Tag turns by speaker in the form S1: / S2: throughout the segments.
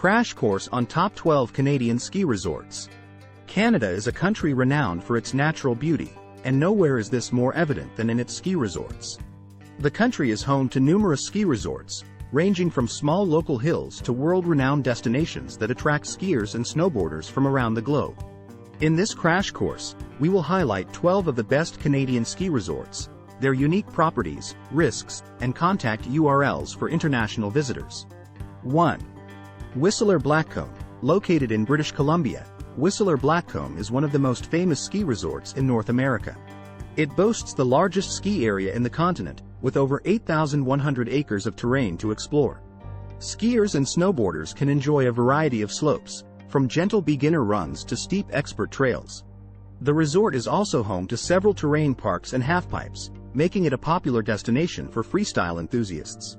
S1: Crash course on top 12 Canadian ski resorts. Canada is a country renowned for its natural beauty, and nowhere is this more evident than in its ski resorts. The country is home to numerous ski resorts, ranging from small local hills to world-renowned destinations that attract skiers and snowboarders from around the globe. In this crash course, we will highlight 12 of the best Canadian ski resorts, their unique properties, risks, and contact URLs for international visitors. 1. Whistler Blackcomb, located in British Columbia. Whistler Blackcomb is one of the most famous ski resorts in North America. It boasts the largest ski area in the continent, with over 8,100 acres of terrain to explore. Skiers and snowboarders can enjoy a variety of slopes, from gentle beginner runs to steep expert trails. The resort is also home to several terrain parks and halfpipes, making it a popular destination for freestyle enthusiasts.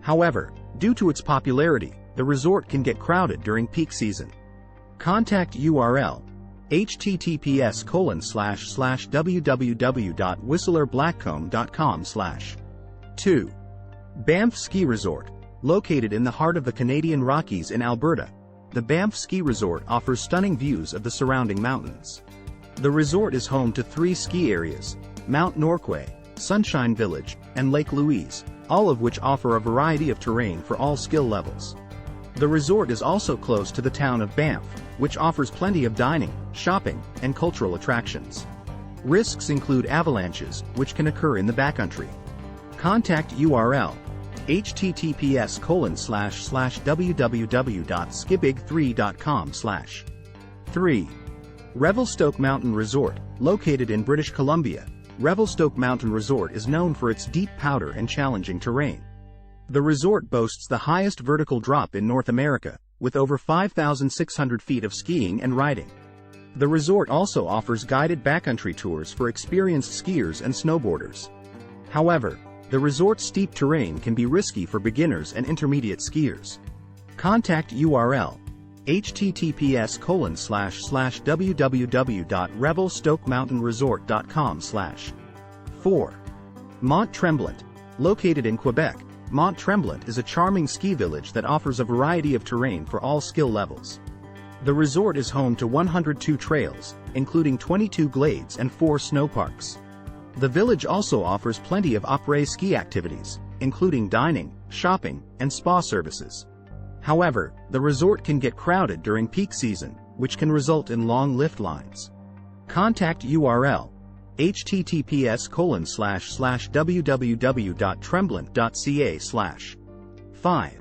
S1: However, due to its popularity, the resort can get crowded during peak season. Contact URL: https://www.whistlerblackcomb.com/. 2. Banff Ski Resort, located in the heart of the Canadian Rockies in Alberta. The Banff Ski Resort offers stunning views of the surrounding mountains. The resort is home to 3 ski areas: Mount Norquay, Sunshine Village, and Lake Louise, all of which offer a variety of terrain for all skill levels. The resort is also close to the town of Banff, which offers plenty of dining, shopping, and cultural attractions. Risks include avalanches, which can occur in the backcountry. Contact URL: https://www.skibig3.com/. 3. Revelstoke Mountain Resort, located in British Columbia. Revelstoke Mountain Resort is known for its deep powder and challenging terrain. The resort boasts the highest vertical drop in North America, with over 5,600 feet of skiing and riding. The resort also offers guided backcountry tours for experienced skiers and snowboarders. However, the resort's steep terrain can be risky for beginners and intermediate skiers. Contact URL: https://www.revelstokemountainresort.com/. 4. Mont Tremblant, located in Quebec. Mont Tremblant is a charming ski village that offers a variety of terrain for all skill levels. The resort is home to 102 trails, including 22 glades and 4 snow parks. The village also offers plenty of après-ski activities, including dining, shopping, and spa services. However, the resort can get crowded during peak season, which can result in long lift lines. Contact URL: https://www.tremblant.ca/. 5.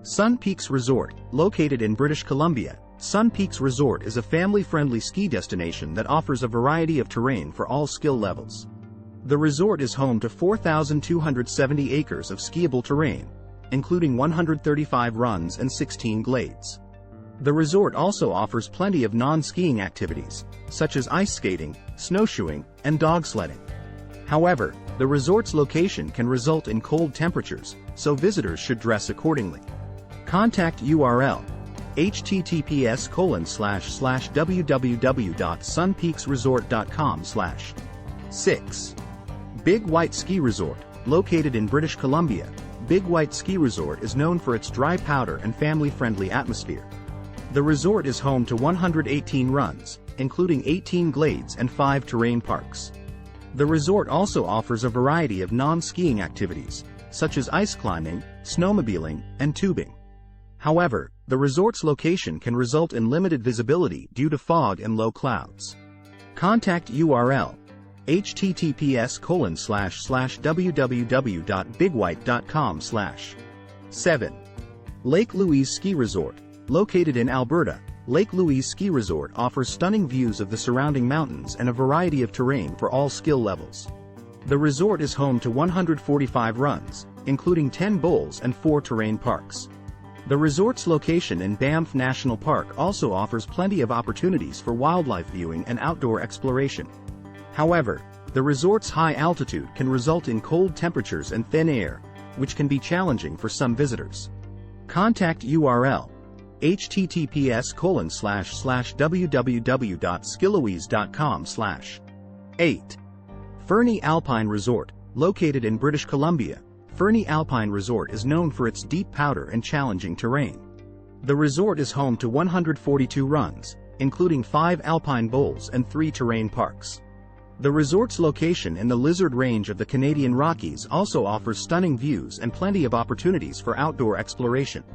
S1: Sun Peaks Resort, located in British Columbia. Sun Peaks Resort is a family-friendly ski destination that offers a variety of terrain for all skill levels. The resort is home to 4,270 acres of skiable terrain, including 135 runs and 16 glades. The resort also offers plenty of non-skiing activities, such as ice skating, snowshoeing, and dog sledding. However, the resort's location can result in cold temperatures, so visitors should dress accordingly. Contact URL: https://www.sunpeaksresort.com/. 6. Big White Ski Resort, located in British Columbia. Big White Ski Resort is known for its dry powder and family-friendly atmosphere. The resort is home to 118 runs, including 18 glades and 5 terrain parks. The resort also offers a variety of non-skiing activities, such as ice climbing, snowmobiling, and tubing. However, the resort's location can result in limited visibility due to fog and low clouds. Contact URL: https://www.bigwhite.com/. 7. Lake Louise Ski Resort, located in Alberta. Lake Louise Ski Resort offers stunning views of the surrounding mountains and a variety of terrain for all skill levels. The resort is home to 145 runs, including 10 bowls and 4 terrain parks. The resort's location in Banff National Park also offers plenty of opportunities for wildlife viewing and outdoor exploration. However, the resort's high altitude can result in cold temperatures and thin air, which can be challenging for some visitors. Contact URL: https://www.skillouise.com/. 8. Fernie Alpine Resort, located in British Columbia. Fernie Alpine Resort is known for its deep powder and challenging terrain. The resort is home to 142 runs, including 5 alpine bowls and 3 terrain parks. The resort's location in the Lizard Range of the Canadian Rockies also offers stunning views and plenty of opportunities for outdoor exploration.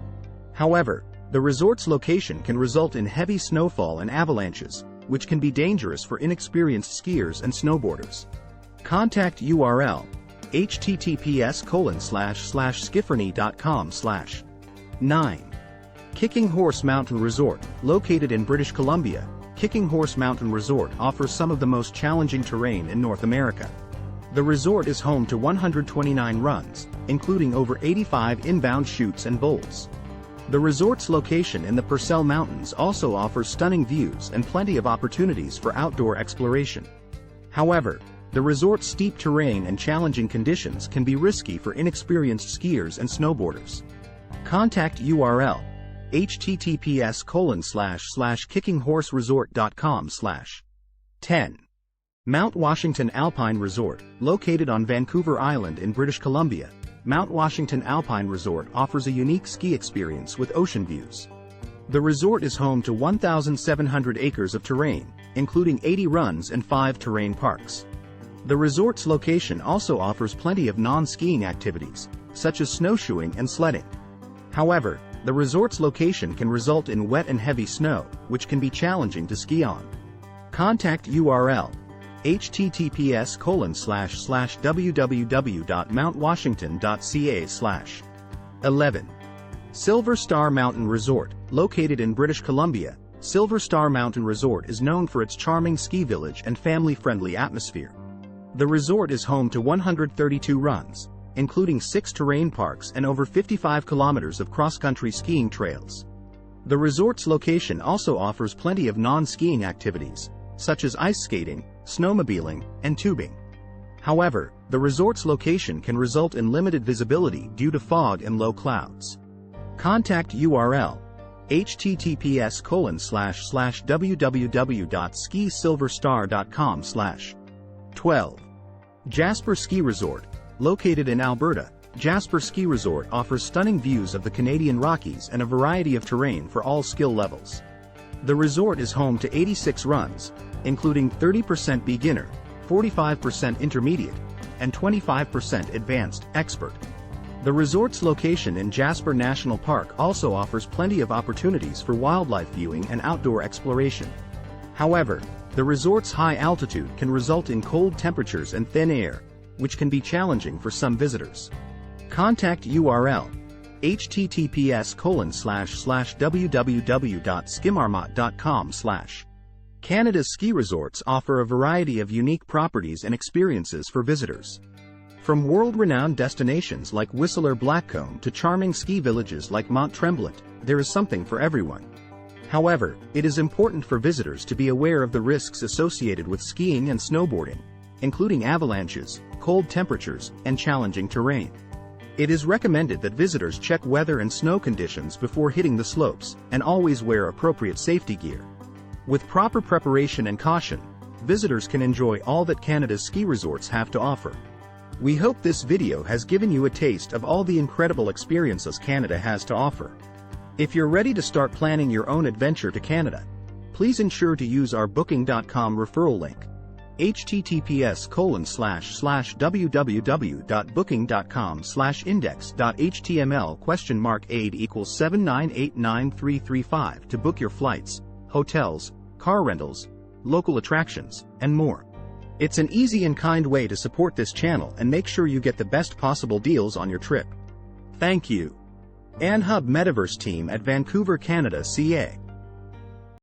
S1: However, the resort's location can result in heavy snowfall and avalanches, which can be dangerous for inexperienced skiers and snowboarders. Contact URL https://skiferny.com/. 9. Kicking Horse Mountain Resort, located in British Columbia. Kicking Horse Mountain Resort offers some of the most challenging terrain in North America. The resort is home to 129 runs, including over 85 inbound chutes and bowls. The resort's location in the Purcell Mountains also offers stunning views and plenty of opportunities for outdoor exploration. However, the resort's steep terrain and challenging conditions can be risky for inexperienced skiers and snowboarders. Contact URL https://kickinghorseresort.com/. 10. Mount Washington Alpine Resort, located on Vancouver Island in British Columbia. Mount Washington Alpine Resort offers a unique ski experience with ocean views. The resort is home to 1,700 acres of terrain, including 80 runs and 5 terrain parks. The resort's location also offers plenty of non-skiing activities, such as snowshoeing and sledding. However, the resort's location can result in wet and heavy snow, which can be challenging to ski on. Contact URL https://www.mountwashington.ca/. 11. Silver Star Mountain Resort, located in British Columbia. Silver Star Mountain Resort is known for its charming ski village and family-friendly atmosphere. The resort is home to 132 runs, including 6 terrain parks and over 55 kilometers of cross-country skiing trails. The resort's location also offers plenty of non-skiing activities, such as ice skating, snowmobiling, and tubing. However, the resort's location can result in limited visibility due to fog and low clouds. Contact URL https://www.skisilverstar.com/. 12. Jasper Ski Resort, located in Alberta. Jasper Ski Resort offers stunning views of the Canadian Rockies and a variety of terrain for all skill levels. The resort is home to 86 runs, including 30% beginner, 45% intermediate, and 25% advanced expert. The resort's location in Jasper National Park also offers plenty of opportunities for wildlife viewing and outdoor exploration. However, the resort's high altitude can result in cold temperatures and thin air, which can be challenging for some visitors. Contact URL https://www.skimarmot.com/. Canada's ski resorts offer a variety of unique properties and experiences for visitors. From world-renowned destinations like Whistler Blackcomb to charming ski villages like Mont Tremblant, there is something for everyone. However, it is important for visitors to be aware of the risks associated with skiing and snowboarding, including avalanches, cold temperatures, and challenging terrain. It is recommended that visitors check weather and snow conditions before hitting the slopes, and always wear appropriate safety gear. With proper preparation and caution, visitors can enjoy all that Canada's ski resorts have to offer. We hope this video has given you a taste of all the incredible experiences Canada has to offer. If you're ready to start planning your own adventure to Canada, please ensure to use our Booking.com referral link, https://www.booking.com/index.html?aid = 7989335 to book your flights, hotels, car rentals, local attractions, and more. It's an easy and kind way to support this channel and make sure you get the best possible deals on your trip. Thank you. Anhub Metaverse team at Vancouver, Canada, CA.